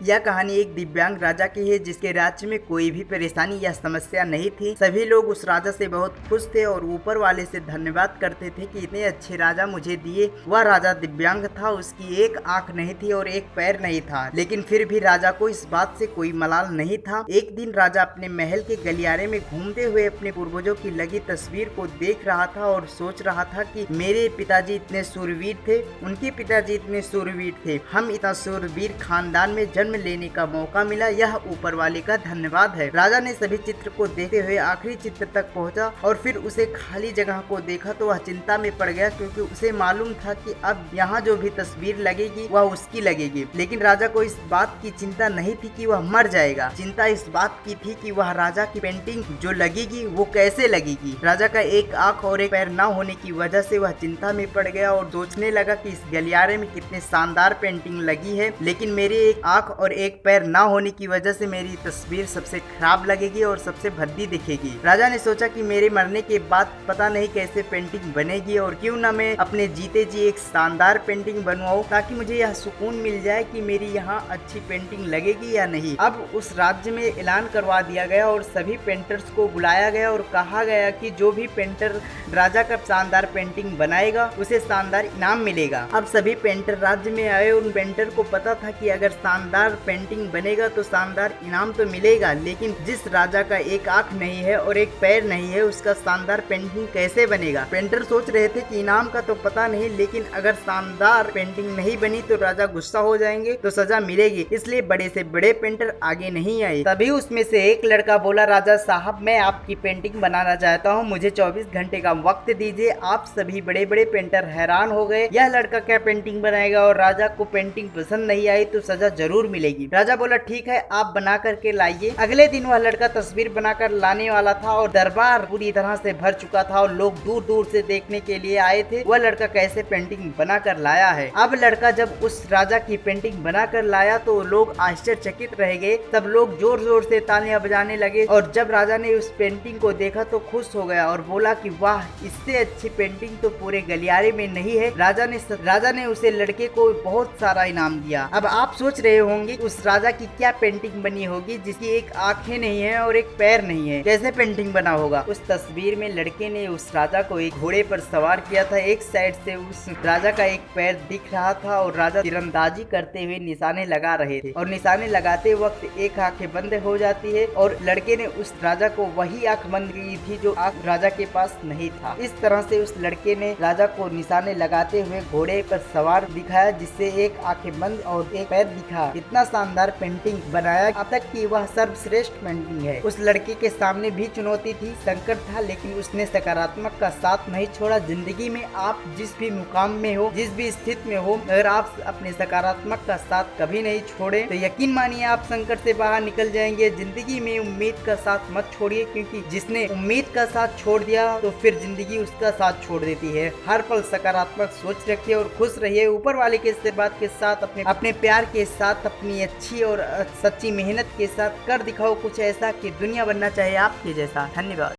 यह कहानी एक दिव्यांग राजा की है जिसके राज्य में कोई भी परेशानी या समस्या नहीं थी। सभी लोग उस राजा से बहुत खुश थे और ऊपर वाले से धन्यवाद करते थे कि इतने अच्छे राजा मुझे दिए। वह राजा दिव्यांग था, उसकी एक आंख नहीं थी और एक पैर नहीं था, लेकिन फिर भी राजा को इस बात से कोई मलाल नहीं था। एक दिन राजा अपने महल के गलियारे में घूमते हुए अपने पूर्वजों की लगी तस्वीर को देख रहा था और सोच रहा था कि मेरे पिताजी इतने शूरवीर थे, उनके पिताजी इतने शूरवीर थे, हम इतना शूरवीर खानदान में जन्म लेने का मौका मिला, यह ऊपर वाले का धन्यवाद है। राजा ने सभी चित्र को देखते हुए आखिरी चित्र तक पहुंचा और फिर उसे खाली जगह को देखा तो वह चिंता में पड़ गया, क्योंकि उसे मालूम था कि अब यहाँ जो भी तस्वीर लगेगी वह उसकी लगेगी। लेकिन राजा को इस बात की चिंता नहीं थी कि वह मर जाएगा, चिंता इस बात की थी कि वह राजा की पेंटिंग जो लगेगी वो कैसे लगेगी। राजा का एक आंख और एक पैर न होने की वजह से वह चिंता में पड़ गया और सोचने लगा कि इस गलियारे में कितने शानदार पेंटिंग लगी है, लेकिन मेरे एक आंख और एक पैर ना होने की वजह से मेरी तस्वीर सबसे खराब लगेगी और सबसे भद्दी दिखेगी। राजा ने सोचा कि मेरे मरने के बाद पता नहीं कैसे पेंटिंग बनेगी और क्यों ना मैं अपने जीते जी एक शानदार पेंटिंग बनवाऊं, ताकि मुझे यह सुकून मिल जाए कि मेरी यहाँ अच्छी पेंटिंग लगेगी या नहीं। अब उस राज्य में ऐलान करवा दिया गया और सभी पेंटर्स को बुलाया गया और कहा गया कि जो भी पेंटर राजा का शानदार पेंटिंग बनाएगा उसे शानदार इनाम मिलेगा। अब सभी पेंटर राज्य में आए। उन पेंटर को पता था कि अगर शानदार पेंटिंग बनेगा तो शानदार इनाम तो मिलेगा, लेकिन जिस राजा का एक आंख नहीं है और एक पैर नहीं है उसका शानदार पेंटिंग कैसे बनेगा। पेंटर सोच रहे थे कि इनाम का तो पता नहीं, लेकिन अगर शानदार पेंटिंग नहीं बनी तो राजा गुस्सा हो जाएंगे तो सजा मिलेगी, इसलिए बड़े से बड़े पेंटर आगे नहीं आए। तभी उसमें से एक लड़का बोला, राजा साहब मैं आपकी पेंटिंग बनाना चाहता हूँ, मुझे 24 घंटे का वक्त दीजिए। आप सभी बड़े बड़े पेंटर हैरान हो गए, यह लड़का क्या पेंटिंग बनाएगा, और राजा को पेंटिंग पसंद नहीं आई तो सजा जरूर मिलेगी। राजा बोला ठीक है, आप बना करके लाइए। अगले दिन वह लड़का तस्वीर बनाकर लाने वाला था और दरबार पूरी तरह से भर चुका था और लोग दूर दूर से देखने के लिए आए थे वह लड़का कैसे पेंटिंग बनाकर लाया है। अब लड़का जब उस राजा की पेंटिंग बनाकर लाया तो लोग आश्चर्यचकित रह गए, सब लोग जोर जोर से तालियां बजाने लगे और जब राजा ने उस पेंटिंग को देखा तो खुश हो गया और बोला कि वाह, इससे अच्छी पेंटिंग तो पूरे गलियारे में नहीं है। राजा ने उसे लड़के को बहुत सारा इनाम दिया। अब आप सोच रहे होंगे उस राजा की क्या पेंटिंग बनी होगी जिसकी एक आंखें नहीं है और एक पैर नहीं है, कैसे पेंटिंग बना होगा। उस तस्वीर में लड़के ने उस राजा को एक घोड़े पर सवार किया था, एक साइड से उस राजा का एक पैर दिख रहा था और राजा तीरंदाजी करते हुए निशाने लगा रहे थे और निशाने लगाते वक्त एक आंखें बंद हो जाती है और लड़के ने उस राजा को वही आंख बंद की थी जो आंख राजा के पास नहीं था। इस तरह से उस लड़के ने राजा को निशाने लगाते हुए घोड़े पर सवार दिखाया, जिससे एक आंखें बंद और एक पैर दिखा। इतना शानदार पेंटिंग बनाया, अब तक की वह सर्वश्रेष्ठ पेंटिंग है। उस लड़के के सामने भी चुनौती थी, संकट था, लेकिन उसने सकारात्मक का साथ नहीं छोड़ा। जिंदगी में आप जिस भी मुकाम में हो, जिस भी स्थिति में हो, अगर आप अपने सकारात्मक का साथ कभी नहीं छोड़े तो यकीन मानिए आप संकट से बाहर निकल जाएंगे। जिंदगी में उम्मीद का साथ मत छोड़िए, क्योंकि जिसने उम्मीद का साथ छोड़ दिया तो फिर जिंदगी उसका साथ छोड़ देती है। हर पल सकारात्मक सोच रखिए और खुश रहिए। ऊपर वाले के आशीर्वाद के साथ, अपने प्यार के साथ, अपनी अच्छी और सच्ची मेहनत के साथ कर दिखाओ कुछ ऐसा कि दुनिया बनना चाहे आपके जैसा। धन्यवाद।